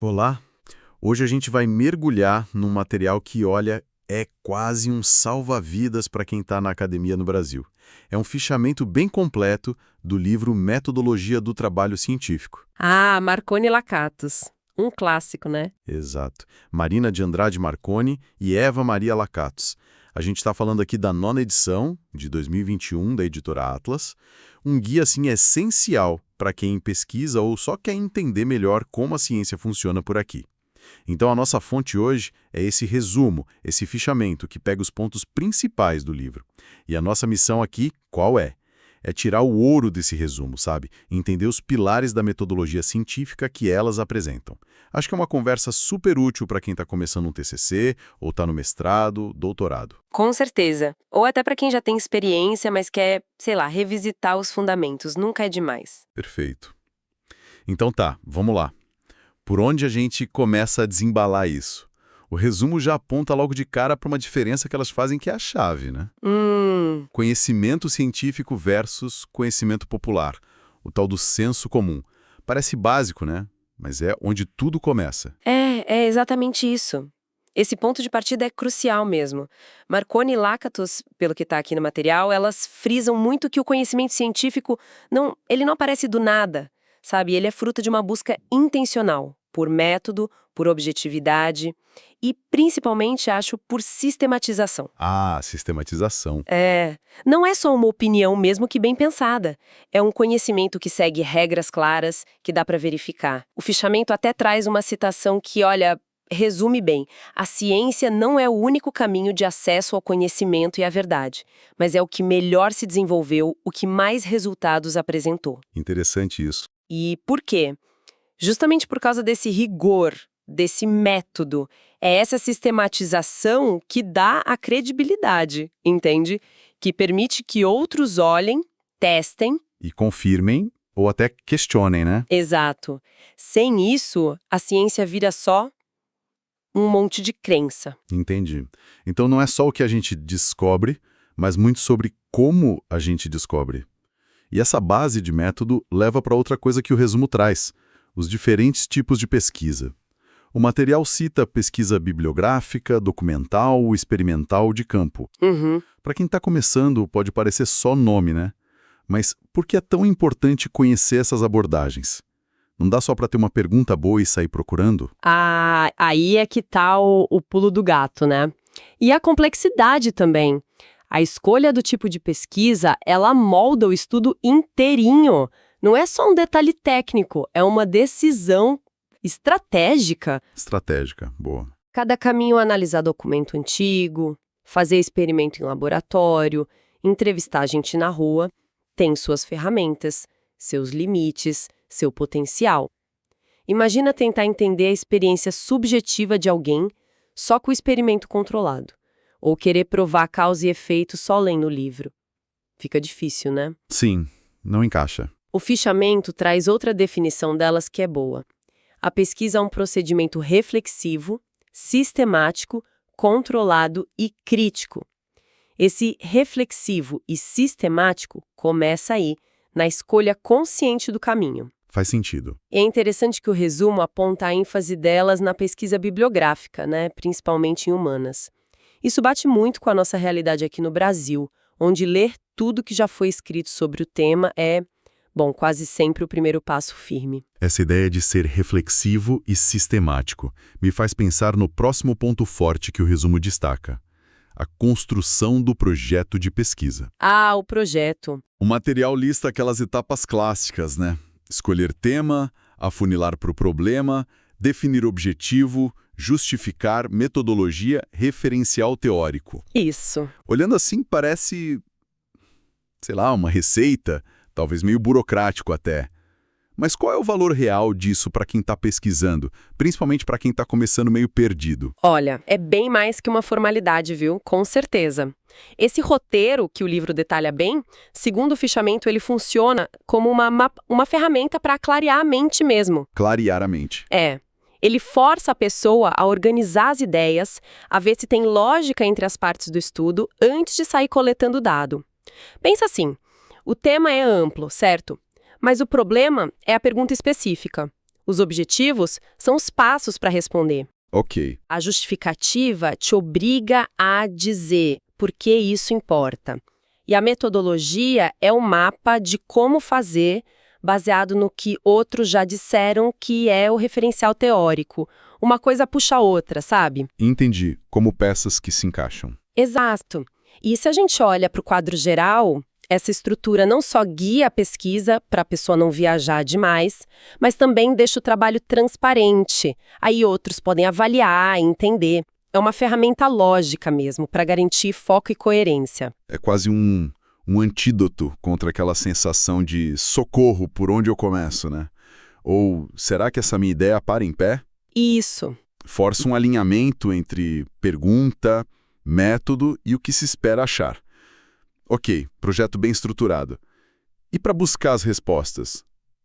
Olá! Hoje a gente vai mergulhar num material que, olha, é quase um salva-vidas para quem está na academia no Brasil. É um fichamento bem completo do livro Metodologia do Trabalho Científico. Ah, Marconi e Lakatos. Um clássico, né? Exato. Marina de Andrade Marconi e Eva Maria Lakatos. A gente está falando aqui da 9ª edição, de 2021, da editora Atlas. Um guia, assim, essencial para quem pesquisa ou só quer entender melhor como a ciência funciona por aqui. Então, a nossa fonte hoje é esse resumo, esse fichamento que pega os pontos principais do livro. E a nossa missão aqui, qual é? É tirar o ouro desse resumo, sabe? Entender os pilares da metodologia científica que elas apresentam. Acho que é uma conversa super útil para quem está começando um TCC, ou está no mestrado, doutorado. Com certeza. Ou até para quem já tem experiência, mas quer, sei lá, revisitar os fundamentos. Nunca é demais. Perfeito. Então tá, vamos lá. Por onde a gente começa a desembalar isso? O resumo já aponta logo de cara para uma diferença que elas fazem que é a chave, né? Conhecimento científico versus conhecimento popular, o tal do senso comum. Parece básico, né? Mas é onde tudo começa. É exatamente isso. Esse ponto de partida é crucial mesmo. Marconi e Lakatos, pelo que está aqui no material, elas frisam muito que o conhecimento científico ele não aparece do nada, sabe? Ele é fruto de uma busca intencional, por método, por objetividade e, principalmente, acho, por sistematização. Ah, sistematização. Não é só uma opinião mesmo que bem pensada. É um conhecimento que segue regras claras, que dá para verificar. O fichamento até traz uma citação que, olha, resume bem. A ciência não é o único caminho de acesso ao conhecimento e à verdade, mas é o que melhor se desenvolveu, o que mais resultados apresentou. Interessante isso. E por quê? Justamente por causa desse rigor, desse método. É essa sistematização que dá a credibilidade, entende? Que permite que outros olhem, testem. E confirmem ou até questionem, né? Exato. Sem isso, a ciência vira só um monte de crença. Entendi. Então não é só o que a gente descobre, mas muito sobre como a gente descobre. E essa base de método leva para outra coisa que o resumo traz: os diferentes tipos de pesquisa. O material cita pesquisa bibliográfica, documental, experimental de campo. Para quem está começando, pode parecer só nome, né? Mas por que é tão importante conhecer essas abordagens? Não dá só para ter uma pergunta boa e sair procurando? Ah, aí é que tá o pulo do gato, né? E a complexidade também. A escolha do tipo de pesquisa, ela molda o estudo inteirinho. Não é só um detalhe técnico, é uma decisão estratégica. Estratégica, boa. Cada caminho é analisar documento antigo, fazer experimento em laboratório, entrevistar gente na rua, tem suas ferramentas, seus limites, seu potencial. Imagina tentar entender a experiência subjetiva de alguém só com o experimento controlado, ou querer provar causa e efeito só lendo o livro. Fica difícil, né? Sim, não encaixa. O fichamento traz outra definição delas que é boa. A pesquisa é um procedimento reflexivo, sistemático, controlado e crítico. Esse reflexivo e sistemático começa aí, na escolha consciente do caminho. Faz sentido. E é interessante que o resumo aponta a ênfase delas na pesquisa bibliográfica, né, principalmente em humanas. Isso bate muito com a nossa realidade aqui no Brasil, onde ler tudo que já foi escrito sobre o tema é, quase sempre o primeiro passo firme. Essa ideia de ser reflexivo e sistemático me faz pensar no próximo ponto forte que o resumo destaca: a construção do projeto de pesquisa. Ah, o projeto. O material lista aquelas etapas clássicas, né? Escolher tema, afunilar para o problema, definir objetivo, justificar, metodologia, referencial teórico. Isso. Olhando assim, parece, sei lá, uma receita, talvez meio burocrático até. Mas qual é o valor real disso para quem está pesquisando, principalmente para quem está começando meio perdido? Olha, é bem mais que uma formalidade, viu? Com certeza. Esse roteiro que o livro detalha bem, segundo o fichamento, ele funciona como uma ferramenta para clarear a mente mesmo. Clarear a mente. Ele força a pessoa a organizar as ideias, a ver se tem lógica entre as partes do estudo antes de sair coletando dado. Pensa assim, o tema é amplo, certo? Mas o problema é a pergunta específica. Os objetivos são os passos para responder. Ok. A justificativa te obriga a dizer por que isso importa. E a metodologia é o mapa de como fazer, baseado no que outros já disseram que é o referencial teórico. Uma coisa puxa a outra, sabe? Entendi. Como peças que se encaixam. Exato. E se a gente olha para o quadro geral, essa estrutura não só guia a pesquisa para a pessoa não viajar demais, mas também deixa o trabalho transparente. Aí outros podem avaliar, entender. É uma ferramenta lógica mesmo, para garantir foco e coerência. É quase um antídoto contra aquela sensação de socorro, por onde eu começo, né? Ou será que essa minha ideia para em pé? Isso. Força um alinhamento entre pergunta, método e o que se espera achar. Ok, projeto bem estruturado. E para buscar as respostas?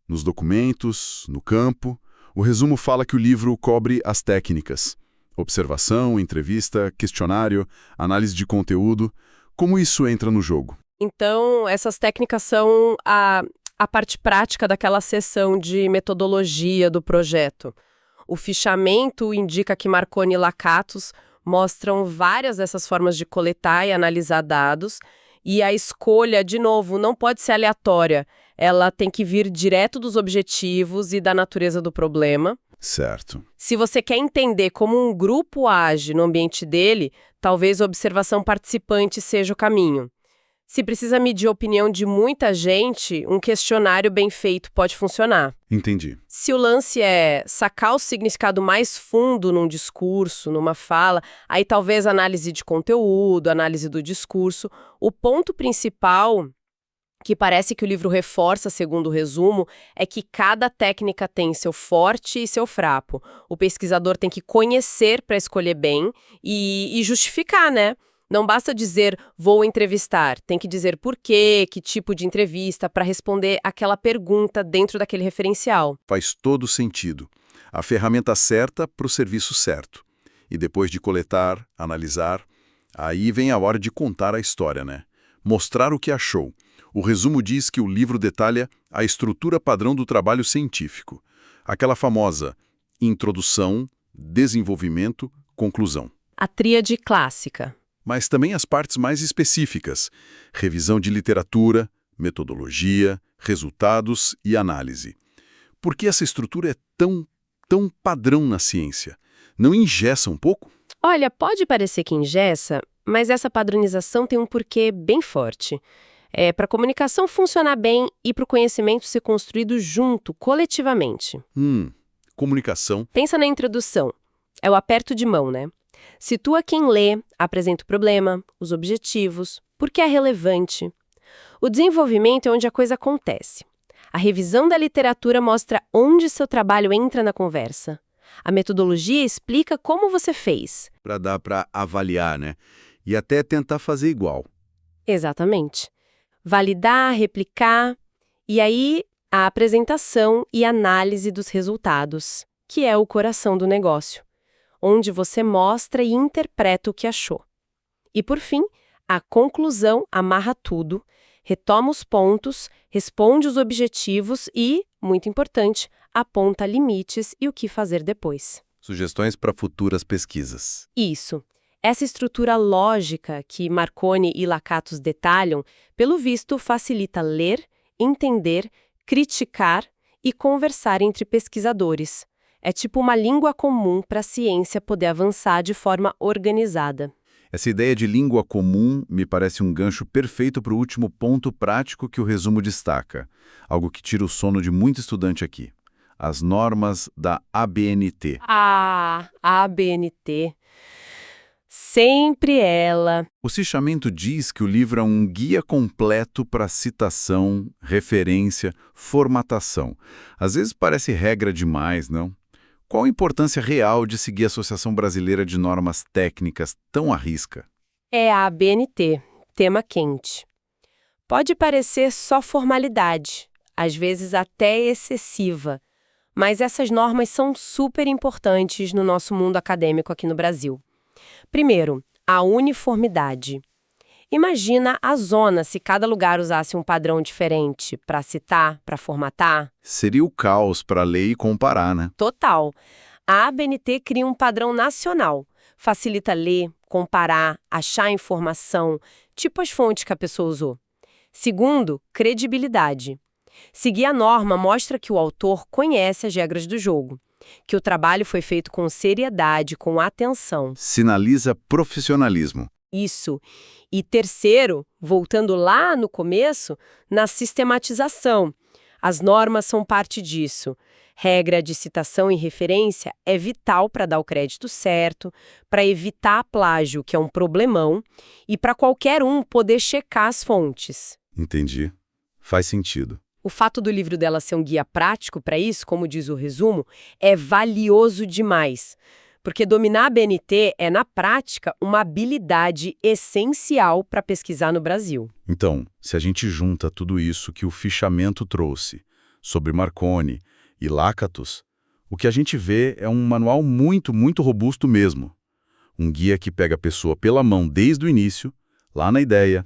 Nos documentos, no campo, o resumo fala que o livro cobre as técnicas. Observação, entrevista, questionário, análise de conteúdo. Como isso entra no jogo? Então, essas técnicas são a parte prática daquela seção de metodologia do projeto. O fichamento indica que Marconi e Lakatos mostram várias dessas formas de coletar e analisar dados, e a escolha, de novo, não pode ser aleatória. Ela tem que vir direto dos objetivos e da natureza do problema. Certo. Se você quer entender como um grupo age no ambiente dele, talvez a observação participante seja o caminho. Se precisa medir a opinião de muita gente, um questionário bem feito pode funcionar. Entendi. Se o lance é sacar o significado mais fundo num discurso, numa fala, aí talvez análise de conteúdo, análise do discurso. O ponto principal, que parece que o livro reforça, segundo o resumo, é que cada técnica tem seu forte e seu fraco. O pesquisador tem que conhecer para escolher bem e justificar, né? Não basta dizer, vou entrevistar. Tem que dizer por quê, que tipo de entrevista, para responder aquela pergunta dentro daquele referencial. Faz todo sentido. A ferramenta certa para o serviço certo. E depois de coletar, analisar, aí vem a hora de contar a história, né? Mostrar o que achou. O resumo diz que o livro detalha a estrutura padrão do trabalho científico. Aquela famosa introdução, desenvolvimento, conclusão. A tríade clássica. Mas também as partes mais específicas, revisão de literatura, metodologia, resultados e análise. Por que essa estrutura é tão padrão na ciência? Não engessa um pouco? Olha, pode parecer que engessa, mas essa padronização tem um porquê bem forte. Para a comunicação funcionar bem e para o conhecimento ser construído junto, coletivamente. Comunicação. Pensa na introdução. É o aperto de mão, né? Situa quem lê, apresenta o problema, os objetivos, por que é relevante. O desenvolvimento é onde a coisa acontece. A revisão da literatura mostra onde seu trabalho entra na conversa. A metodologia explica como você fez. Para dar para avaliar, né? E até tentar fazer igual. Exatamente. Validar, replicar, e aí a apresentação e análise dos resultados, que é o coração do negócio, onde você mostra e interpreta o que achou. E, por fim, a conclusão amarra tudo, retoma os pontos, responde os objetivos e, muito importante, aponta limites e o que fazer depois. Sugestões para futuras pesquisas. Isso. Essa estrutura lógica que Marconi e Lakatos detalham, pelo visto, facilita ler, entender, criticar e conversar entre pesquisadores. É tipo uma língua comum para a ciência poder avançar de forma organizada. Essa ideia de língua comum me parece um gancho perfeito para o último ponto prático que o resumo destaca, algo que tira o sono de muito estudante aqui. As normas da ABNT. A ABNT. Sempre ela. O fichamento diz que o livro é um guia completo para citação, referência, formatação. Às vezes parece regra demais, não? Qual a importância real de seguir a Associação Brasileira de Normas Técnicas tão à risca? É a ABNT, tema quente. Pode parecer só formalidade, às vezes até excessiva, mas essas normas são super importantes no nosso mundo acadêmico aqui no Brasil. Primeiro, a uniformidade. Imagina a zona se cada lugar usasse um padrão diferente para citar, para formatar. Seria o caos para ler e comparar, né? Total. A ABNT cria um padrão nacional. Facilita ler, comparar, achar informação, tipo as fontes que a pessoa usou. Segundo, credibilidade. Seguir a norma mostra que o autor conhece as regras do jogo, que o trabalho foi feito com seriedade, com atenção. Sinaliza profissionalismo. Isso. E terceiro, voltando lá no começo, na sistematização. As normas são parte disso. Regra de citação e referência é vital para dar o crédito certo, para evitar plágio, que é um problemão, e para qualquer um poder checar as fontes. Entendi. Faz sentido. O fato do livro dela ser um guia prático para isso, como diz o resumo, é valioso demais. Porque dominar a BNT é, na prática, uma habilidade essencial para pesquisar no Brasil. Então, se a gente junta tudo isso que o fichamento trouxe sobre Marconi e Lakatos, o que a gente vê é um manual muito, muito robusto mesmo. Um guia que pega a pessoa pela mão desde o início, lá na ideia,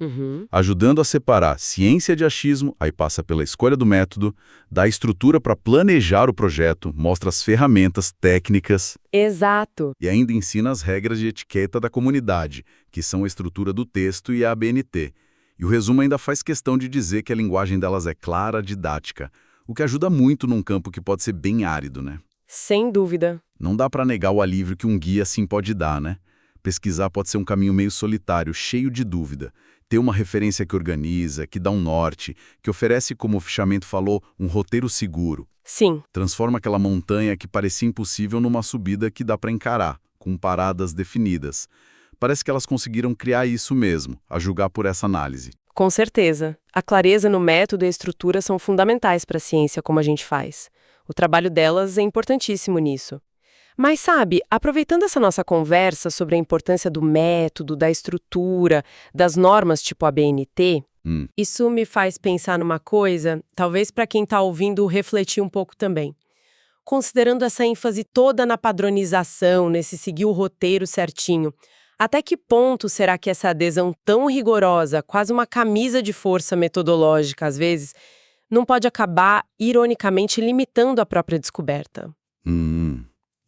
ajudando a separar ciência de achismo, aí passa pela escolha do método, dá estrutura para planejar o projeto, mostra as ferramentas técnicas. Exato. E ainda ensina as regras de etiqueta da comunidade, que são a estrutura do texto e a ABNT. E o resumo ainda faz questão de dizer que a linguagem delas é clara, didática, o que ajuda muito num campo que pode ser bem árido, né? Sem dúvida. Não dá para negar o alívio que um guia assim pode dar, né? Pesquisar pode ser um caminho meio solitário, cheio de dúvida. Ter uma referência que organiza, que dá um norte, que oferece, como o fichamento falou, um roteiro seguro. Sim. Transforma aquela montanha que parecia impossível numa subida que dá para encarar, com paradas definidas. Parece que elas conseguiram criar isso mesmo, a julgar por essa análise. Com certeza. A clareza no método e a estrutura são fundamentais para a ciência como a gente faz. O trabalho delas é importantíssimo nisso. Mas sabe, aproveitando essa nossa conversa sobre a importância do método, da estrutura, das normas tipo a BNT, isso me faz pensar numa coisa, talvez para quem está ouvindo refletir um pouco também. Considerando essa ênfase toda na padronização, nesse seguir o roteiro certinho, até que ponto será que essa adesão tão rigorosa, quase uma camisa de força metodológica às vezes, não pode acabar, ironicamente, limitando a própria descoberta?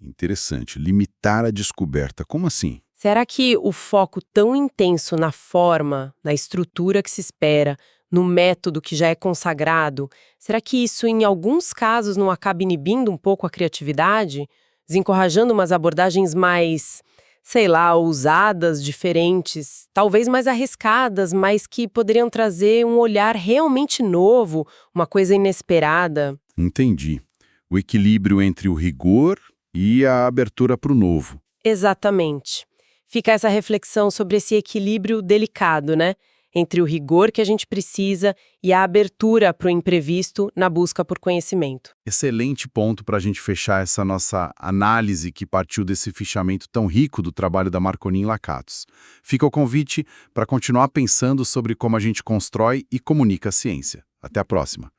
Interessante. Limitar a descoberta. Como assim? Será que o foco tão intenso na forma, na estrutura que se espera, no método que já é consagrado, será que isso em alguns casos não acaba inibindo um pouco a criatividade? Desencorajando umas abordagens mais, sei lá, ousadas, diferentes, talvez mais arriscadas, mas que poderiam trazer um olhar realmente novo, uma coisa inesperada? Entendi. O equilíbrio entre o rigor e a abertura para o novo. Exatamente. Fica essa reflexão sobre esse equilíbrio delicado, né? Entre o rigor que a gente precisa e a abertura para o imprevisto na busca por conhecimento. Excelente ponto para a gente fechar essa nossa análise que partiu desse fichamento tão rico do trabalho da Marconi e Lakatos. Fica o convite para continuar pensando sobre como a gente constrói e comunica a ciência. Até a próxima.